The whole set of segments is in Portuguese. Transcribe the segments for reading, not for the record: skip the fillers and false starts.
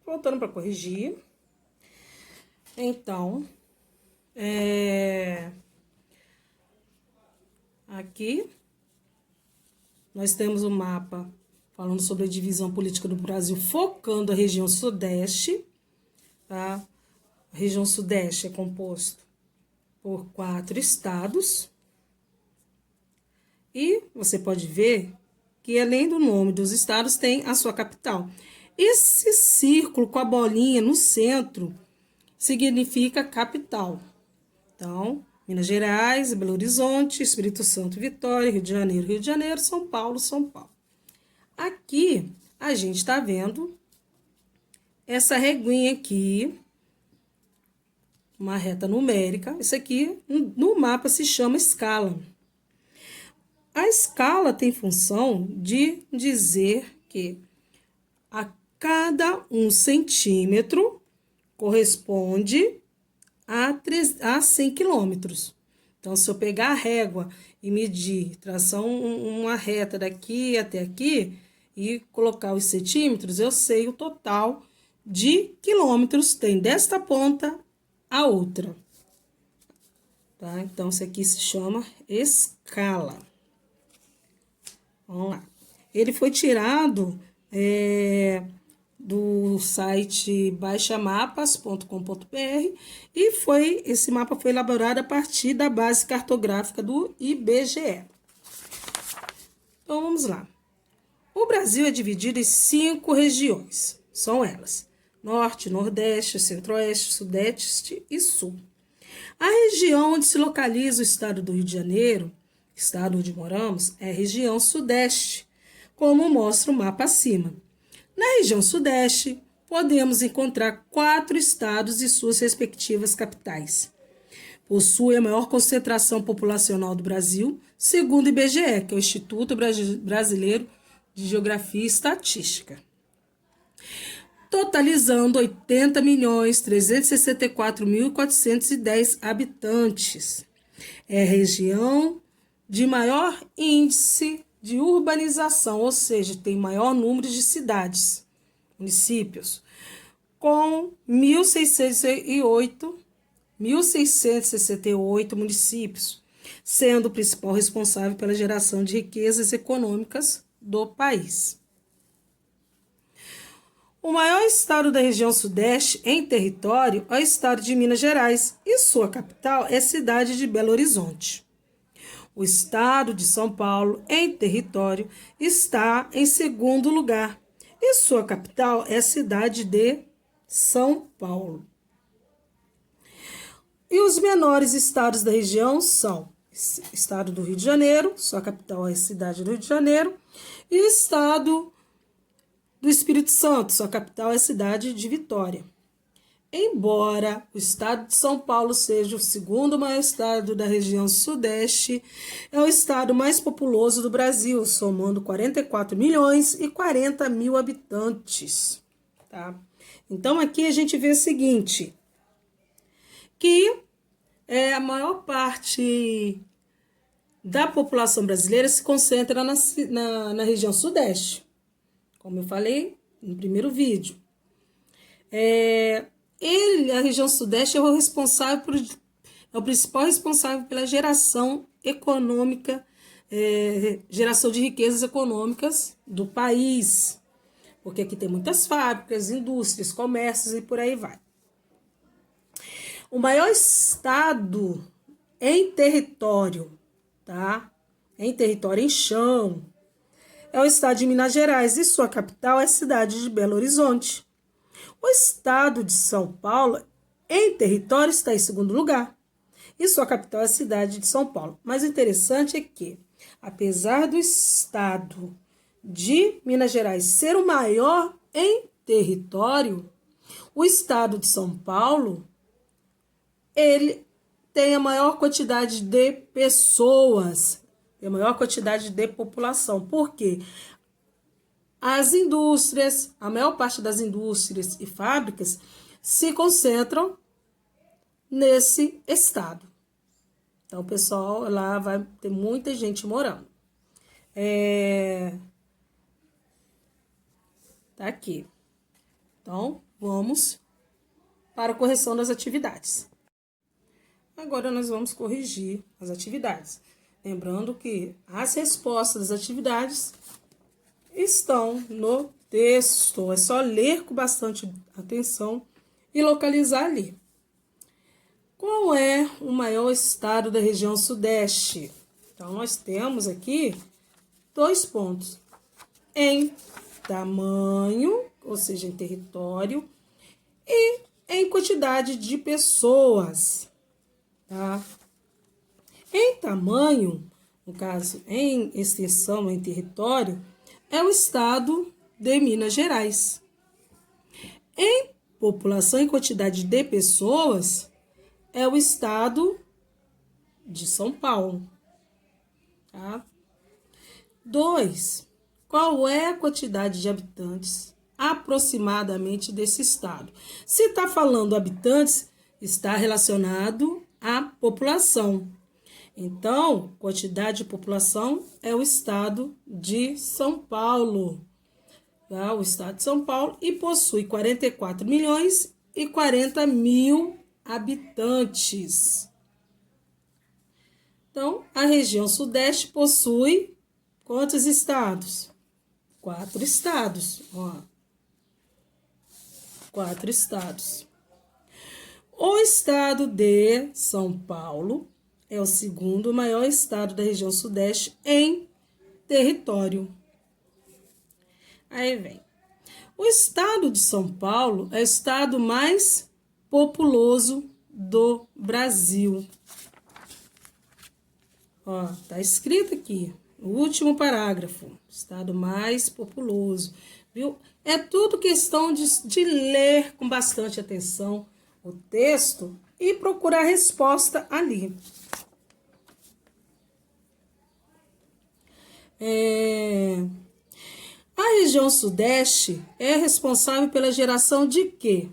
voltando para corrigir. Então, aqui nós temos o mapa falando sobre a divisão política do Brasil, focando a região sudeste, tá? A região sudeste é composto por 4 estados. E você pode ver que, além do nome dos estados, tem a sua capital. Esse círculo com a bolinha no centro significa capital. Então, Minas Gerais, Belo Horizonte, Espírito Santo, Vitória, Rio de Janeiro, São Paulo, São Paulo. Aqui, a gente está vendo essa reguinha aqui, uma reta numérica. Isso aqui, no mapa, se chama escala. A escala tem função de dizer que a cada 1 centímetro corresponde a 100 quilômetros. Então, se eu pegar a régua e medir, traçar uma reta daqui até aqui e colocar os centímetros, eu sei o total de quilômetros tem desta ponta a outra. Tá? Então, isso aqui se chama escala. Vamos lá. Ele foi tirado do site baixamapas.com.br e esse mapa foi elaborado a partir da base cartográfica do IBGE. Então, vamos lá. O Brasil é dividido em 5 regiões. São elas: Norte, Nordeste, Centro-Oeste, Sudeste e Sul. A região onde se localiza o estado do Rio de Janeiro, estado onde moramos, é a região Sudeste, como mostra o mapa acima. Na região Sudeste, podemos encontrar 4 estados e suas respectivas capitais. Possui a maior concentração populacional do Brasil, segundo o IBGE, que é o Instituto Brasileiro de Geografia e Estatística, totalizando 80.364.410 habitantes. É a região de maior índice de urbanização, ou seja, tem maior número de cidades, municípios, com 1.668 municípios, sendo o principal responsável pela geração de riquezas econômicas do país. O maior estado da região Sudeste em território é o estado de Minas Gerais e sua capital é a cidade de Belo Horizonte. O estado de São Paulo, em território, está em segundo lugar e sua capital é a cidade de São Paulo. E os menores estados da região são o estado do Rio de Janeiro, sua capital é a cidade do Rio de Janeiro, e o estado do Espírito Santo, sua capital é a cidade de Vitória. Embora o estado de São Paulo seja o segundo maior estado da região Sudeste, é o estado mais populoso do Brasil, somando 44.040.000 habitantes. Tá? Então, aqui a gente vê o seguinte, que a maior parte da população brasileira se concentra na região Sudeste, como eu falei no primeiro vídeo. A região Sudeste é o principal responsável pela geração econômica, geração de riquezas econômicas do país, porque aqui tem muitas fábricas, indústrias, comércios e por aí vai. O maior estado em território, tá? Em território em chão, é o estado de Minas Gerais e sua capital é a cidade de Belo Horizonte. O estado de São Paulo, em território, está em segundo lugar e sua capital é a cidade de São Paulo. Mas o interessante é que, apesar do estado de Minas Gerais ser o maior em território, o estado de São Paulo, ele tem a maior quantidade de pessoas, tem a maior quantidade de população. Por quê? As indústrias, a maior parte das indústrias e fábricas se concentram nesse estado. Então, o pessoal lá vai ter muita gente morando. Tá aqui. Então, vamos para a correção das atividades. Agora nós vamos corrigir as atividades. Lembrando que as respostas das atividades estão no texto. É só ler com bastante atenção e localizar ali. Qual é o maior estado da região Sudeste? Então, nós temos aqui 2 pontos. Em tamanho, ou seja, em território, e em quantidade de pessoas, tá? Em tamanho, no caso, em extensão, em território, é o estado de Minas Gerais. Em população e quantidade de pessoas, é o estado de São Paulo. Tá? 2. Qual é a quantidade de habitantes aproximadamente desse estado? Se está falando habitantes, está relacionado à população. Então, quantidade de população é o estado de São Paulo. Tá? O estado de São Paulo e possui 44 milhões e 40 mil habitantes. Então, a região Sudeste possui quantos estados? 4 estados. Ó. 4 estados. O estado de São Paulo é o segundo maior estado da região Sudeste em território. Aí vem. O estado de São Paulo é o estado mais populoso do Brasil. Ó, tá escrito aqui, o último parágrafo, estado mais populoso, viu? É tudo questão de ler com bastante atenção o texto e procurar a resposta ali. A região Sudeste é responsável pela geração de quê?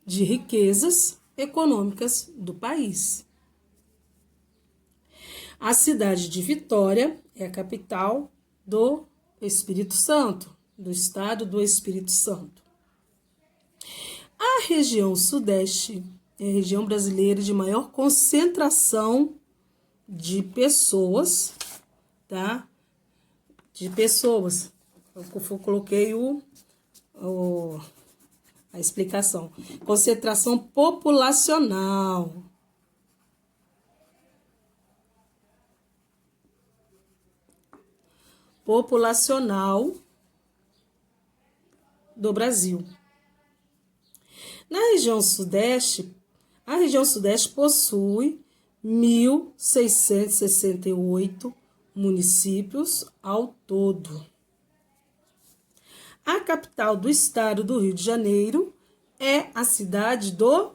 De riquezas econômicas do país. A cidade de Vitória é a capital do Espírito Santo, do estado do Espírito Santo. A região Sudeste é a região brasileira de maior concentração de pessoas, tá? De pessoas. Eu coloquei a explicação. Concentração populacional. Populacional do Brasil. Na região Sudeste, a região Sudeste possui 1.668 municípios ao todo. A capital do estado do Rio de Janeiro é a cidade do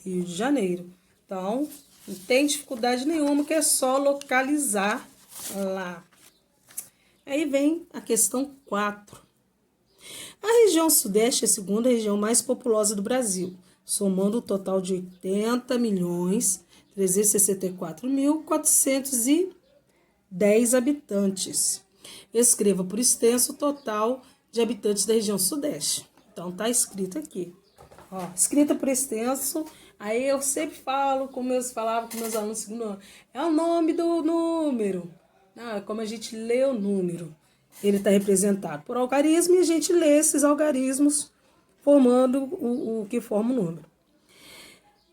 Rio de Janeiro. Então, não tem dificuldade nenhuma, que é só localizar lá. Aí vem a questão 4. A região Sudeste é a segunda região mais populosa do Brasil, somando um total de 80.364.410 habitantes. Escreva por extenso o total de habitantes da região Sudeste. Então, tá escrito aqui. Ó, escrita por extenso. Aí eu sempre falava com meus alunos segundo ano. É o nome do número. Não, é como a gente lê o número. Ele está representado por algarismo e a gente lê esses algarismos formando o que forma o número.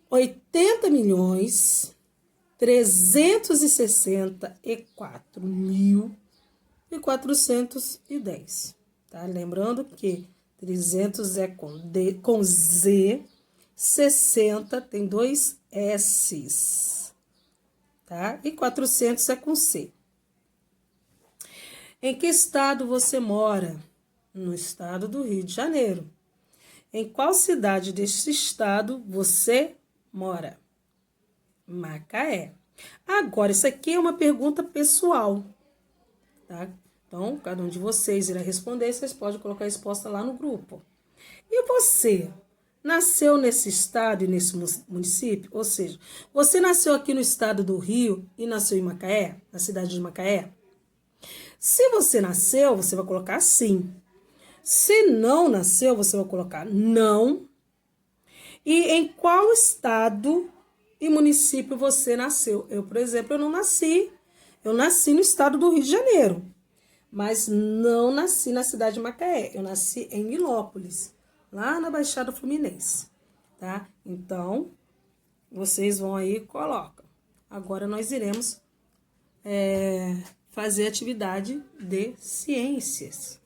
80.364.410. Tá? Lembrando que 300 é com Z, 60 tem 2 S's, tá? E 400 é com C. Em que estado você mora? No estado do Rio de Janeiro. Em qual cidade deste estado você mora? Macaé. Agora, isso aqui é uma pergunta pessoal, tá? Então, cada um de vocês irá responder, vocês podem colocar a resposta lá no grupo. E você? Nasceu nesse estado e nesse município? Ou seja, você nasceu aqui no estado do Rio e nasceu em Macaé, na cidade de Macaé? Se você nasceu, você vai colocar sim. Se não nasceu, você vai colocar não E em qual estado e município você nasceu? Eu, por exemplo, eu nasci no estado do Rio de Janeiro, mas não nasci na cidade de Macaé. Eu nasci em Nilópolis, lá na Baixada Fluminense, tá? Então, vocês vão aí e colocam. Agora nós iremos fazer atividade de ciências.